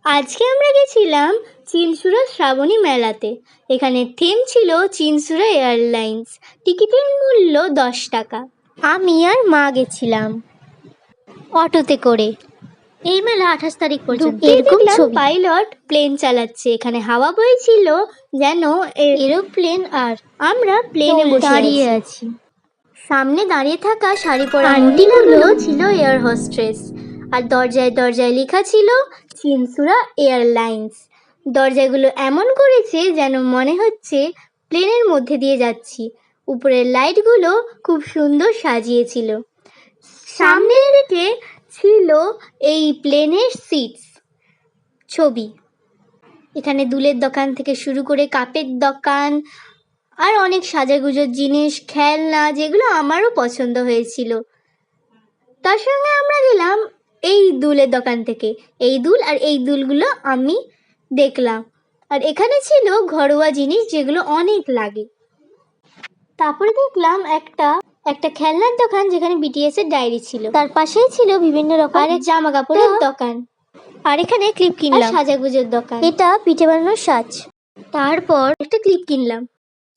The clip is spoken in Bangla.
আজকে আমরা গেছিলাম চিনসুরা শ্রাবণী মেলাতে। এখানে থিম ছিল চিনসুরা এয়ারলাইন্স। টিকিটের মূল্য 10 টাকা। আমি আর মা গেছিলাম অটোতে করে। এই মেলা 28 তারিখ পর্যন্ত। এরকম পাইলট প্লেন চালাচ্ছে। এখানে হাওয়া বইছিল যেন এরোপ্লেন, আর আমরা প্লেনে বসে দাঁড়িয়ে আছি। সামনে দাঁড়িয়ে থাকা শাড়ি পরা আন্টিগুলো ছিল এয়ার হোস্টেস, আর দরজায় দরজায় লেখা ছিল চিনসুরা এয়ারলাইন্স। দরজাগুলো এমন করেছে যেন মনে হচ্ছে প্লেনের মধ্যে দিয়ে যাচ্ছি। উপরের লাইটগুলো খুব সুন্দর সাজিয়েছিল। সামনের দিকে ছিল এই প্লেনের সিটস ছবি। এখানে দুলের দোকান থেকে শুরু করে কাপের দোকান আর অনেক সাজাগুজোর জিনিস, খেলনা, যেগুলো আমারও পছন্দ হয়েছিল। তার সঙ্গে আমরা গেলাম এই দুলের দোকান থেকে। এই দুল আর এই দুলগুলো আমি দেখলাম। আর এখানে ছিল ঘরোয়া জিনিস যেগুলো অনেক লাগে। তারপরে দেখলাম একটা খেলনার দোকান যেখানে বিটিএস এর ডায়েরি ছিল। তার পাশেই ছিল বিভিন্ন রকমের জামা কাপড়ের দোকান। আর এখানে ক্লিপ কিনলাম, সাজাগুজোর দোকান। এটা পিঠে বানানোর সাজ। তারপর একটা ক্লিপ কিনলাম।